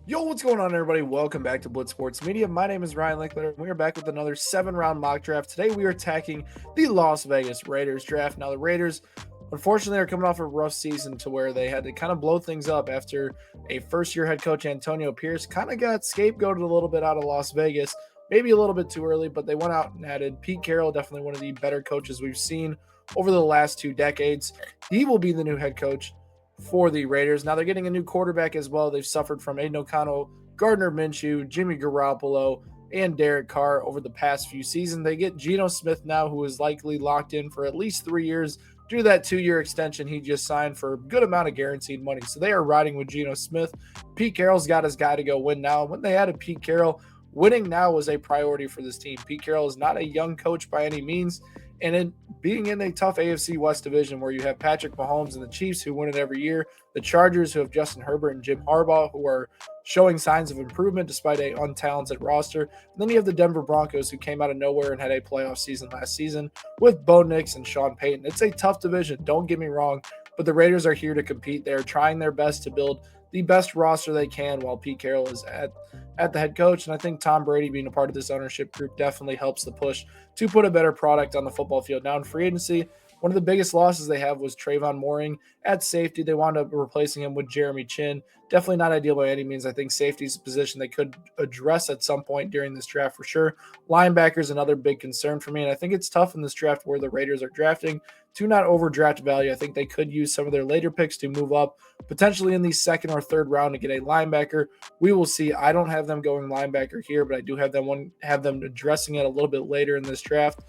Yo, what's going on, everybody? Welcome back to Blitz Sports Media. My name is Ryan Lickler, and we are back with another 7-round mock draft. Today, we are attacking the Las Vegas Raiders draft. Now, the Raiders, unfortunately, are coming off a rough season to where they had to kind of blow things up after a first-year head coach, Antonio Pierce, kind of got scapegoated a little bit out of Las Vegas. Maybe a little bit too early, but they went out and added Pete Carroll, definitely one of the better coaches we've seen over the last 2 decades. He will be the new head coach for the Raiders. Now they're getting a new quarterback as well. They've suffered from Aiden O'Connell, Gardner Minshew, Jimmy Garoppolo, and Derek Carr over the past few seasons. They get Geno Smith now, who is likely locked in for at least 3 years due to that 2-year extension he just signed for a good amount of guaranteed money. So they are riding with Geno Smith. Pete Carroll's got his guy to go win now. When they added Pete Carroll, winning now was a priority for this team. Pete Carroll is not a young coach by any means. And being in a tough AFC West division where you have Patrick Mahomes and the Chiefs who win it every year, the Chargers who have Justin Herbert and Jim Harbaugh who are showing signs of improvement despite a untalented roster. And then you have the Denver Broncos who came out of nowhere and had a playoff season last season with Bo Nix and Sean Payton. It's a tough division, don't get me wrong, but the Raiders are here to compete. They're trying their best to build the best roster they can while Pete Carroll is at the head coach. And I think Tom Brady being a part of this ownership group definitely helps the push to put a better product on the football field. Now in free agency, one of the biggest losses they have was Trayvon Mooring at safety. They wound up replacing him with Jeremy Chin. Definitely not ideal by any means. I think safety is a position they could address at some point during this draft for sure. Linebacker is another big concern for me, and I think it's tough in this draft where the Raiders are drafting to not overdraft value. I think they could use some of their later picks to move up, potentially in the second or third round to get a linebacker. We will see. I don't have them going linebacker here, but I do have them addressing it a little bit later in this draft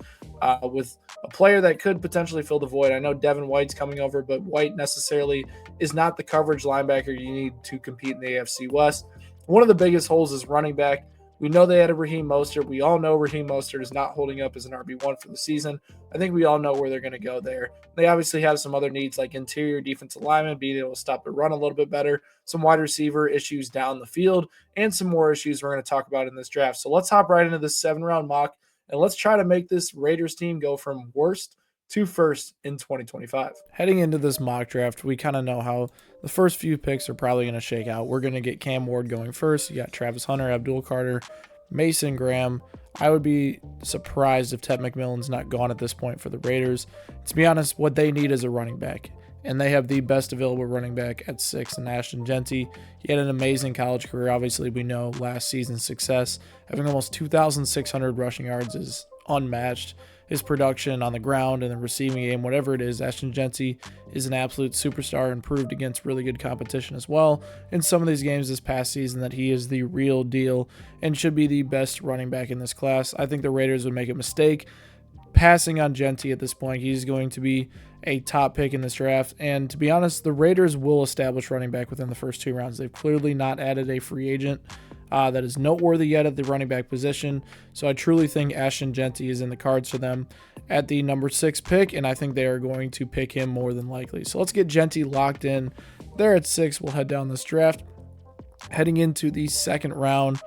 with a player that could potentially fill the void. I know Devin White's coming over, but White necessarily is not the coverage linebacker you need to compete in the AFC West. One of the biggest holes is running back. We know they had a Raheem Mostert. We all know Raheem Mostert is not holding up as an RB1 for the season. I think we all know where they're going to go there. They obviously have some other needs like interior defensive lineman, being able to stop the run a little bit better, some wide receiver issues down the field, and some more issues we're going to talk about in this draft. So let's hop right into this 7-round mock, and let's try to make this Raiders team go from worst to first in 2025. Heading into this mock draft, we kind of know how the first few picks are probably going to shake out. We're going to get Cam Ward going first. You got Travis Hunter, Abdul Carter, Mason Graham. I would be surprised if Ted McMillan's not gone at this point for the Raiders. To be honest, what they need is a running back, and they have the best available running back at 6 in Ashton Jeanty. He had an amazing college career. Obviously, we know last season's success. Having almost 2,600 rushing yards is unmatched. His production on the ground and the receiving game, whatever it is, Ashton Jeanty is an absolute superstar and proved against really good competition as well in some of these games this past season that he is the real deal and should be the best running back in this class. I think the Raiders would make a mistake passing on Jeanty at this point. He's going to be a top pick in this draft. And to be honest, the Raiders will establish running back within the first 2 rounds. They've clearly not added a free agent that is noteworthy yet at the running back position. So I truly think Ashton Jeanty is in the cards for them at the number 6 pick, and I think they are going to pick him more than likely. So let's get Jeanty locked in. There at 6, we'll head down this draft. Heading into the second round,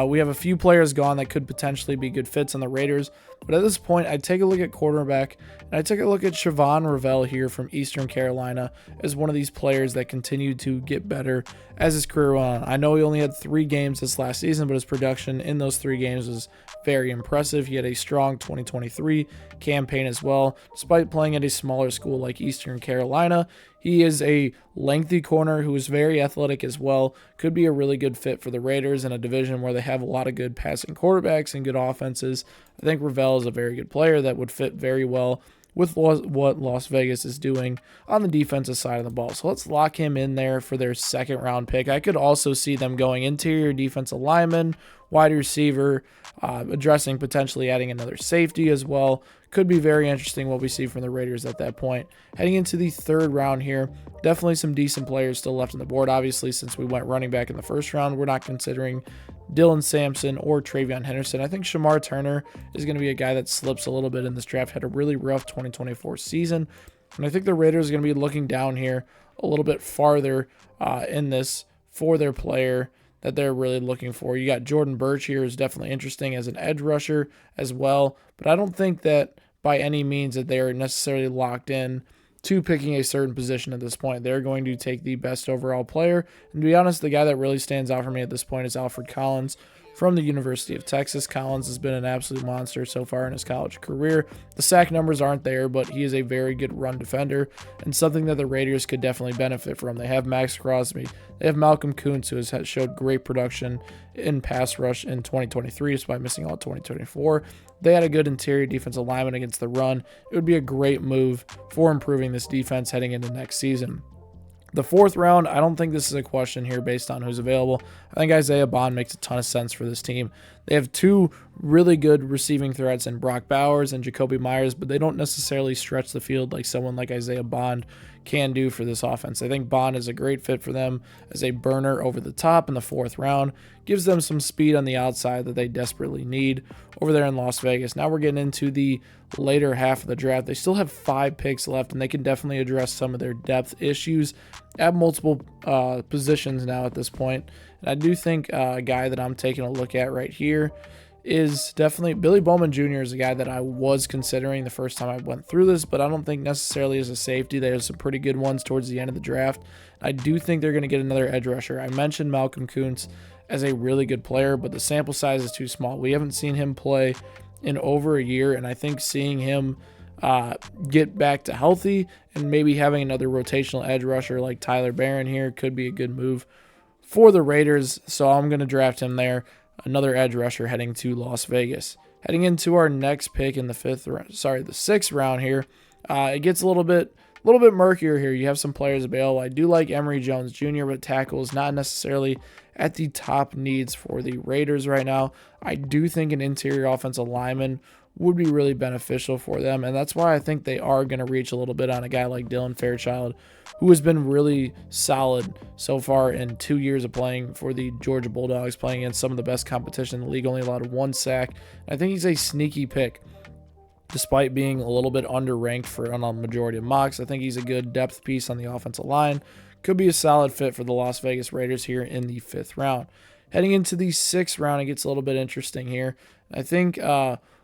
we have a few players gone that could potentially be good fits on the Raiders. But at this point, I'd take a look at quarterback, and I'd take a look at Siobhan Ravel here from Eastern Carolina as one of these players that continued to get better as his career went on. I know he only had 3 games this last season, but his production in those 3 games was very impressive. He had a strong 2023 campaign as well. Despite playing at a smaller school like Eastern Carolina, he is a lengthy corner who is very athletic as well. Could be a really good fit for the Raiders in a division where they have a lot of good passing quarterbacks and good offenses. I think Ravel is a very good player that would fit very well with what Las Vegas is doing on the defensive side of the ball. So let's lock him in there for their second round pick. I could also see them going interior defensive lineman, wide receiver, addressing potentially adding another safety as well. Could be very interesting what we see from the Raiders at that point. Heading into the third round here, definitely some decent players still left on the board. Obviously, since we went running back in the first round, we're not considering Dylan Sampson or Travion Henderson. I think Shamar Turner is going to be a guy that slips a little bit in this draft. Had a really rough 2024 season. And I think the Raiders are going to be looking down here a little bit farther in this for their player that they're really looking for. You got Jordan Birch here, is definitely interesting as an edge rusher as well, but I don't think that by any means that they are necessarily locked in to picking a certain position at this point. They're going to take the best overall player. And to be honest, the guy that really stands out for me at this point is Alfred Collins from the University of Texas. Collins has been an absolute monster so far in his college career. The sack numbers aren't there, but he is a very good run defender and something that the Raiders could definitely benefit from. They have Max Crosby. They have Malcolm Kuntz, who has showed great production in pass rush in 2023 despite missing all 2024. They had a good interior defensive lineman against the run. It would be a great move for improving this defense heading into next season. The 4th round, I don't think this is a question here based on who's available. I think Isaiah Bond makes a ton of sense for this team. They have 2 really good receiving threats in Brock Bowers and Jacoby Myers, but they don't necessarily stretch the field like someone like Isaiah Bond can do for this offense. I think Bond is a great fit for them as a burner over the top in the 4th round. Gives them some speed on the outside that they desperately need over there in Las Vegas. Now we're getting into the later half of the draft. They still have 5 picks left, and they can definitely address some of their depth issues at multiple positions now at this point. And I do think a guy that I'm taking a look at right here is definitely Billy Bowman Jr. is a guy that I was considering the first time I went through this, but I don't think necessarily as a safety. There's some pretty good ones towards the end of the draft. I do think they're going to get another edge rusher. I mentioned Malcolm Kuntz as a really good player, but the sample size is too small. We haven't seen him play in over a year, and I think seeing him get back to healthy and maybe having another rotational edge rusher like Tyler Barron here could be a good move for the Raiders, so I'm going to draft him there. Another edge rusher heading to Las Vegas. Heading into our next pick in the 6th round here, it gets a little bit murkier here. You have some players available. I do like Emory Jones Jr., but tackle is not necessarily at the top needs for the Raiders right now. I do think an interior offensive lineman would be really beneficial for them, and that's why I think they are going to reach a little bit on a guy like Dylan Fairchild, who has been really solid so far in 2 years of playing for the Georgia Bulldogs, playing against some of the best competition in the league, only allowed 1 sack. I think he's a sneaky pick, despite being a little bit underranked on a majority of mocks. I think he's a good depth piece on the offensive line. Could be a solid fit for the Las Vegas Raiders here in the 5th round. Heading into the 6th round, it gets a little bit interesting here. I think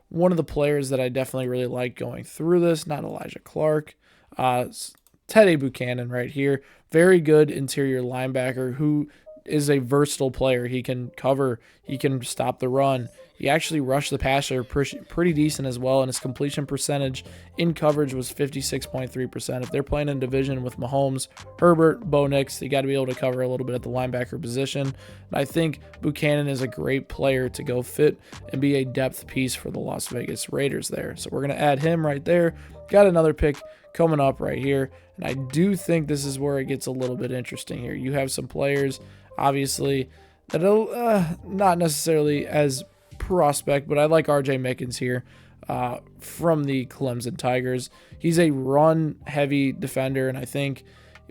one of the players that I definitely really like going through this, not Elijah Clark, Teddy Buchanan right here. Very good interior linebacker who is a versatile player. He can cover. He can stop the run. He actually rushed the passer pretty decent as well, and his completion percentage in coverage was 56.3%. If they're playing in division with Mahomes, Herbert, Bo Nix, you got to be able to cover a little bit at the linebacker position. And I think Buchanan is a great player to go fit and be a depth piece for the Las Vegas Raiders there. So we're going to add him right there. Got another pick coming up right here, and I do think this is where it gets a little bit interesting here. You have some players, obviously, that are not necessarily as prospect, but I like RJ Mickens here from the Clemson Tigers. He's a run-heavy defender, and I think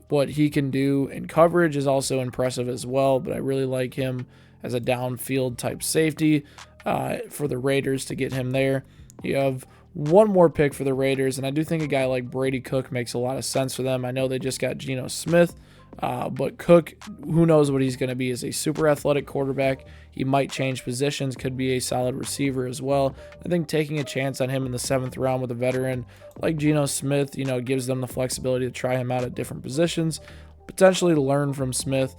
what he can do in coverage is also impressive as well, but I really like him as a downfield type safety for the Raiders to get him there. You have one more pick for the Raiders, and I do think a guy like Brady Cook makes a lot of sense for them. I know they just got Geno Smith, but Cook, who knows what he's going to be, is a super athletic quarterback. He might change positions, could be a solid receiver as well. I think taking a chance on him in the 7th round with a veteran like Geno Smith, gives them the flexibility to try him out at different positions, potentially learn from Smith,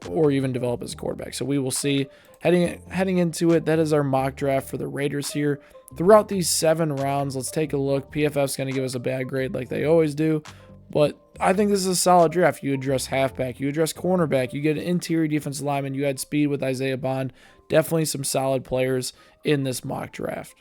or even develop as a quarterback. So we will see. Heading into it, that is our mock draft for the Raiders here. Throughout these 7 rounds, let's take a look. PFF's going to give us a bad grade like they always do, but I think this is a solid draft. You address halfback, you address cornerback, you get an interior defensive lineman, you add speed with Isaiah Bond. Definitely some solid players in this mock draft.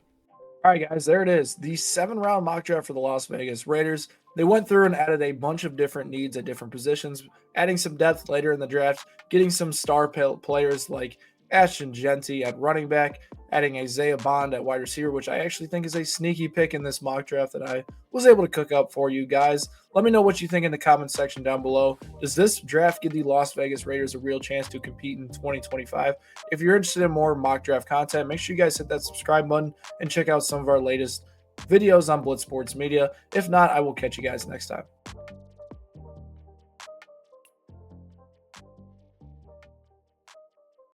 All right, guys, there it is. The 7-round mock draft for the Las Vegas Raiders. They went through and added a bunch of different needs at different positions, adding some depth later in the draft, getting some star players like Ashton Jeanty at running back, adding Isaiah Bond at wide receiver, which I actually think is a sneaky pick in this mock draft that I was able to cook up for you guys. Let me know what you think in the comment section down below. Does this draft give the Las Vegas Raiders a real chance to compete in 2025? If you're interested in more mock draft content, make sure you guys hit that subscribe button and check out some of our latest videos on Blitz Sports Media. If not, I will catch you guys next time.